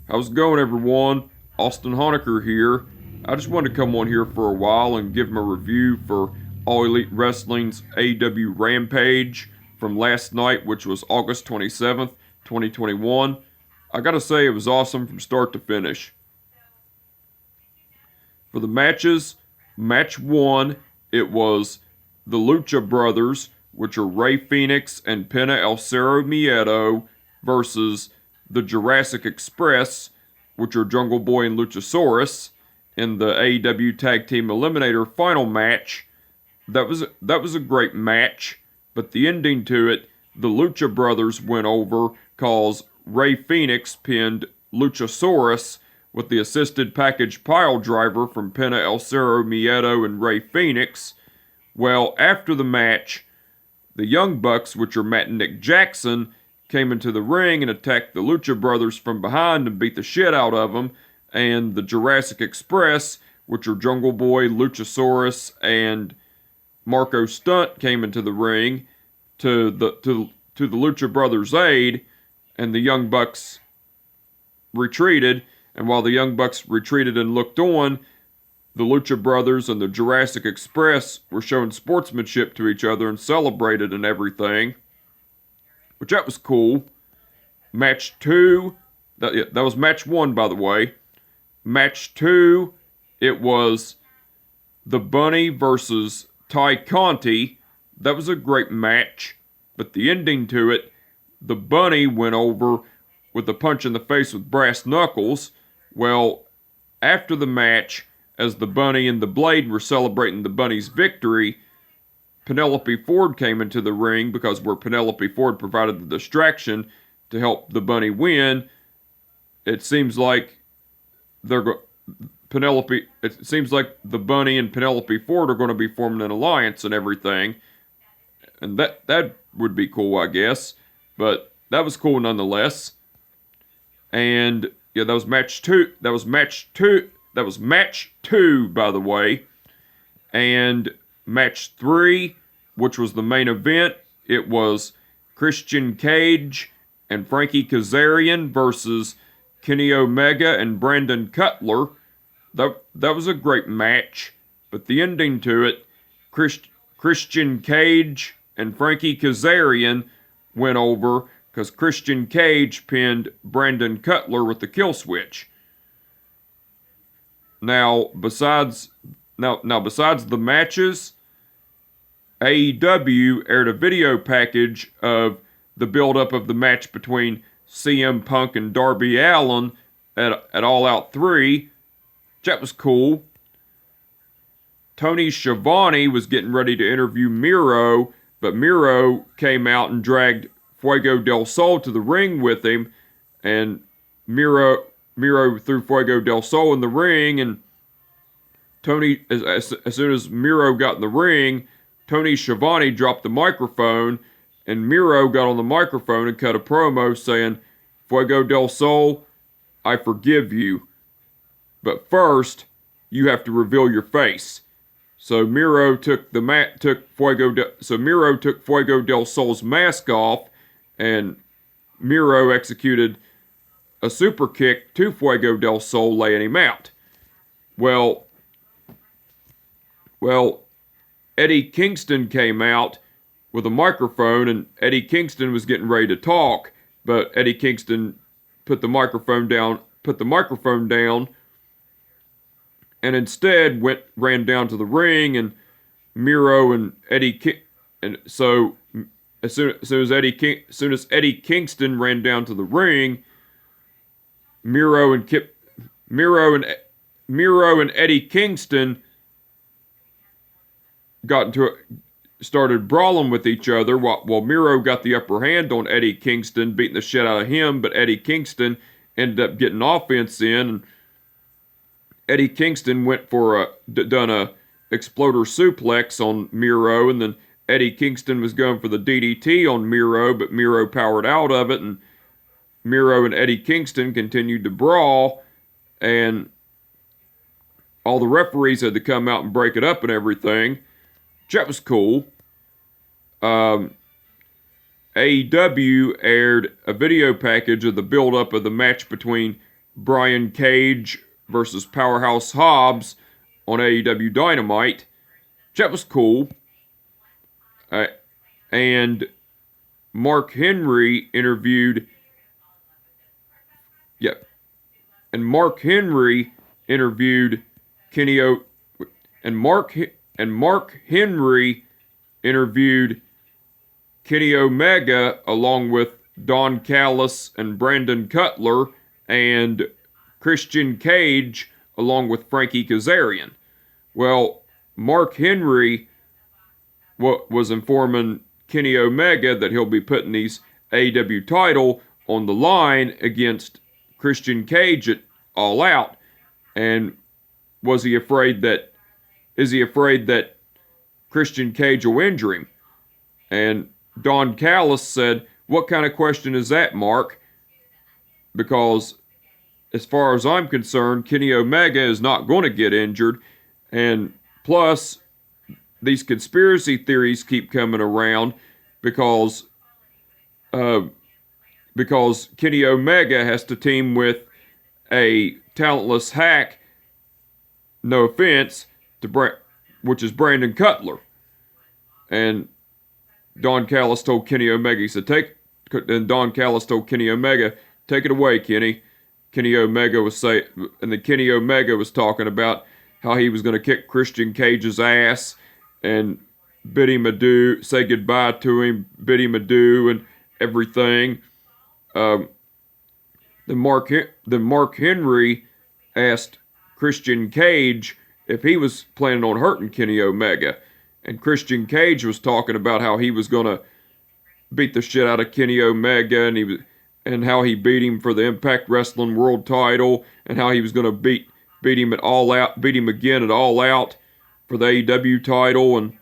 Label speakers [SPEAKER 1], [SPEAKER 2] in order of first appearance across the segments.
[SPEAKER 1] How's it going, everyone? Austin Honecker here. I just wanted to come on here for a while and give my review for All Elite Wrestling's AEW Rampage from last night, which was August 27th, 2021. I gotta say, it was awesome from start to finish. For the matches, match one, it was the Lucha Brothers, which are Rey Fenix and Penta El Cerro Miedo, versus the Jurassic Express, which are Jungle Boy and Luchasaurus, in the AEW Tag Team Eliminator final match. That was a great match, but the ending to it, the Lucha Brothers went over cause Rey Fenix pinned Luchasaurus with the assisted package pile driver from Penta El Cerro Miedo and Rey Fenix. Well, after the match, the Young Bucks, which are Matt and Nick Jackson, came into the ring and attacked the Lucha Brothers from behind and beat the shit out of them. And the Jurassic Express, which are Jungle Boy, Luchasaurus, and Marco Stunt, came into the ring to the Lucha Brothers' aid, and the Young Bucks retreated. And while the Young Bucks retreated and looked on, the Lucha Brothers and the Jurassic Express were showing sportsmanship to each other and celebrated and everything, which that was cool. Match two, that was match one, by the way. Match two, it was the Bunny versus Ty Conti. That was a great match, but the ending to it, the Bunny went over with a punch in the face with brass knuckles. Well, after the match, as the Bunny and the Blade were celebrating the Bunny's victory, Penelope Ford came into the ring because where Penelope Ford provided the distraction to help the Bunny win, it seems like it seems like the Bunny and Penelope Ford are going to be forming an alliance and everything. And that would be cool, I guess. But that was cool nonetheless. And yeah, that was match two. That was match two, by the way. And match three, which was the main event, it was Christian Cage and Frankie Kazarian versus Kenny Omega and Brandon Cutler. That was a great match, but the ending to it, Christian Cage and Frankie Kazarian went over because Christian Cage pinned Brandon Cutler with the kill switch. Now, besides the matches, AEW aired a video package of the build-up of the match between CM Punk and Darby Allin at All Out 3. That was cool. Tony Schiavone was getting ready to interview Miro, but Miro came out and dragged Fuego del Sol to the ring with him, and Miro threw Fuego del Sol in the ring, and Tony, as soon as Miro got in the ring, Tony Schiavone dropped the microphone, and Miro got on the microphone and cut a promo saying, "Fuego del Sol, I forgive you. But first, you have to reveal your face." So Miro took Fuego del Sol's mask off, and Miro executed a super kick to Fuego del Sol, laying him out. Well, Eddie Kingston came out with a microphone, and Eddie Kingston was getting ready to talk, but Eddie Kingston put the microphone down, and instead ran down to the ring, and Miro and so as soon as Eddie Kingston ran down to the ring, Miro and Eddie Kingston started brawling with each other while Miro got the upper hand on Eddie Kingston, beating the shit out of him, but Eddie Kingston ended up getting offense in, and Eddie Kingston went for done a exploder suplex on Miro, and then Eddie Kingston was going for the DDT on Miro, but Miro powered out of it, and Miro and Eddie Kingston continued to brawl, and all the referees had to come out and break it up and everything. That was cool. AEW aired a video package of the build-up of the match between Brian Cage versus Powerhouse Hobbs on AEW Dynamite. That was cool. And Mark Henry interviewed. Yep. And Mark Henry interviewed Kenny O. And Mark Henry interviewed Kenny Omega along with Don Callis and Brandon Cutler and Christian Cage along with Frankie Kazarian. Well, Mark Henry was informing Kenny Omega that he'll be putting these AEW title on the line against Christian Cage at All Out. And is he afraid that Christian Cage will injure him? And Don Callis said, "What kind of question is that, Mark? Because as far as I'm concerned, Kenny Omega is not going to get injured. And plus, these conspiracy theories keep coming around because Kenny Omega has to team with a talentless hack, no offense, which is Brandon Cutler." And Don Callis told Kenny Omega, he said, Don Callis told Kenny Omega, "Take it away, Kenny." Kenny Omega was talking about how he was going to kick Christian Cage's ass and bid him adieu, say goodbye to him, bid him adieu, and everything. Then Mark Henry asked Christian Cage if he was planning on hurting Kenny Omega. And Christian Cage was talking about how he was going to beat the shit out of Kenny Omega, and how he beat him for the Impact Wrestling World title, and how he was going to beat him at All Out, beat him again at All Out for the AEW title, and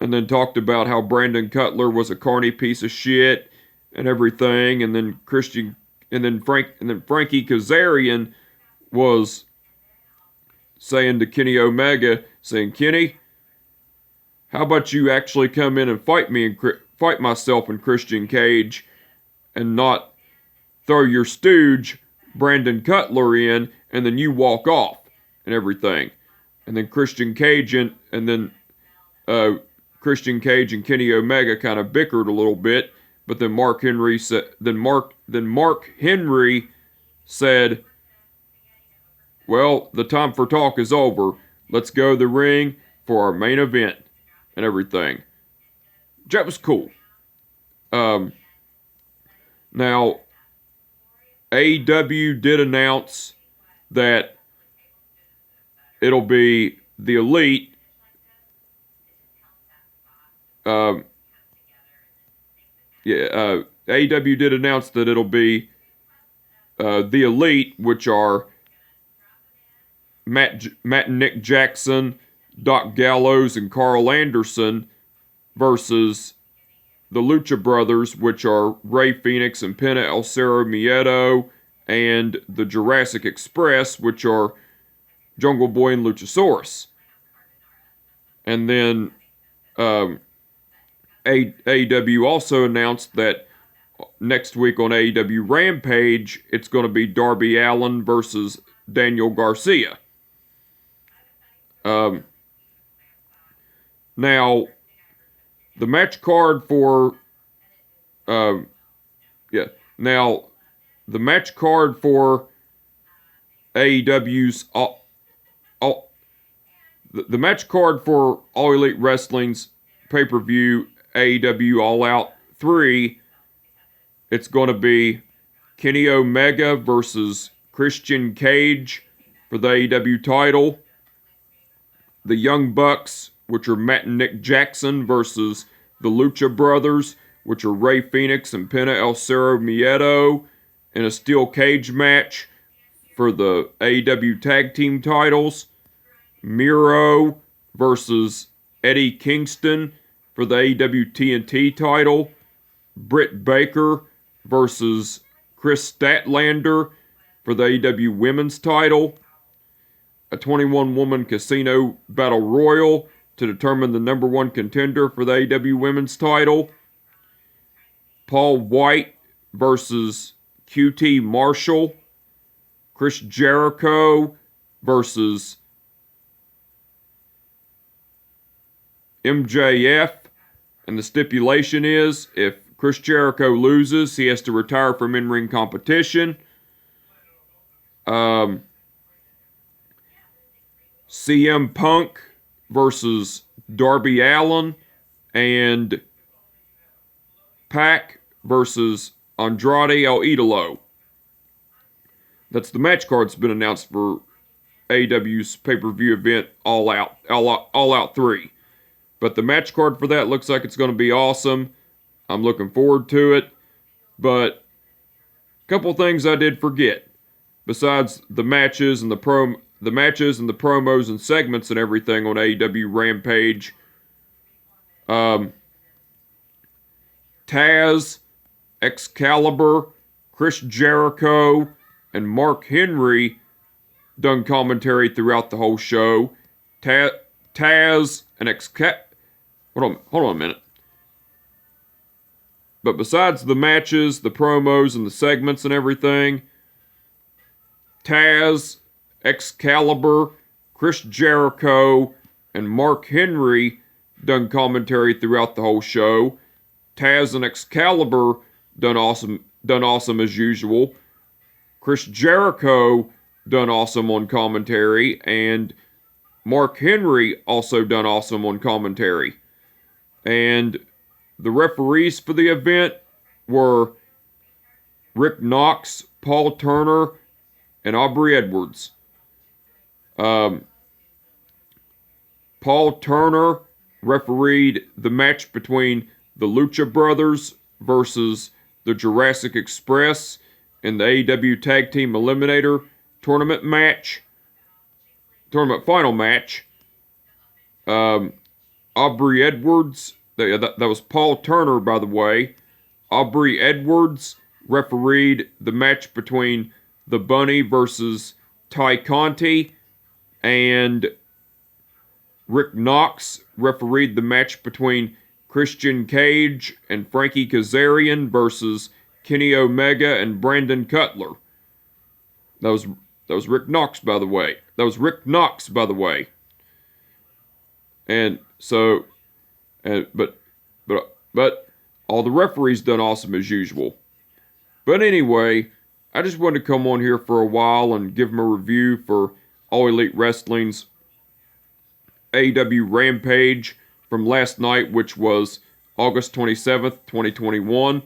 [SPEAKER 1] then talked about how Brandon Cutler was a carny piece of shit and everything, and then Frankie Kazarian was saying to Kenny Omega, saying, "Kenny, how about you actually come in and fight me and fight myself and Christian Cage, and not throw your stooge Brandon Cutler in, and then you walk off and everything." And then Christian Cage and Kenny Omega kind of bickered a little bit, but then Mark Henry said, "Well, the time for talk is over. Let's go to the ring for our main event," and everything. That was cool. Now, AEW did announce that it'll be the Elite. AEW did announce that it'll be the Elite, which are Matt and Nick Jackson, Doc Gallows, and Carl Anderson, versus the Lucha Brothers, which are Rey Fenix and Penta El Cerro Miedo, and the Jurassic Express, which are Jungle Boy and Luchasaurus. And then AEW also announced that next week on AEW Rampage, it's going to be Darby Allin versus Daniel Garcia. Now, the match card for the match card for AEW's the match card for All Elite Wrestling's pay-per-view AEW All Out 3, it's going to be Kenny Omega versus Christian Cage for the AEW title. The Young Bucks, which are Matt and Nick Jackson, versus the Lucha Brothers, which are Rey Fenix and Penta El Cerro Miedo, in a steel cage match for the AEW Tag Team titles. Miro versus Eddie Kingston for the AEW TNT title. Britt Baker versus Chris Statlander for the AEW Women's title. A 21-woman casino battle royal to determine the number one contender for the AEW Women's title. Paul White versus QT Marshall Chris Jericho versus MJF. And the stipulation is, if Chris Jericho loses, he has to retire from in-ring competition. CM Punk versus Darby Allin, and Pac versus Andrade El Idolo. That's the match card that's been announced for AEW's pay-per-view event, All Out 3. But the match card for that looks like it's going to be awesome. I'm looking forward to it. But a couple things I did forget. Besides the matches and the promos and segments and everything on AEW Rampage, Taz, Excalibur, Chris Jericho, and Mark Henry done commentary throughout the whole show. Taz and Excalibur. Hold on a minute. But besides the matches, the promos, and the segments and everything, Taz, Excalibur, Chris Jericho, and Mark Henry done commentary throughout the whole show. Taz and Excalibur done awesome as usual. Chris Jericho done awesome on commentary, and Mark Henry also done awesome on commentary. And the referees for the event were Rick Knox, Paul Turner, and Aubrey Edwards. Paul Turner refereed the match between the Lucha Brothers versus the Jurassic Express in the AEW Tag Team Eliminator tournament final match. Aubrey Edwards, that was Paul Turner, by the way. Aubrey Edwards refereed the match between the Bunny versus Ty Conti, and Rick Knox refereed the match between Christian Cage and Frankie Kazarian versus Kenny Omega and Brandon Cutler. That was Rick Knox, by the way. And so, but all the referees done awesome as usual. But anyway, I just wanted to come on here for a while and give them a review for All Elite Wrestling's AEW Rampage from last night, which was August 27th, 2021.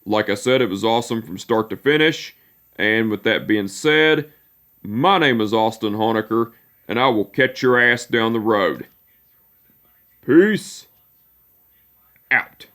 [SPEAKER 1] Like I said, it was awesome from start to finish. And with that being said, my name is Austin Honecker, and I will catch your ass down the road. Peace out.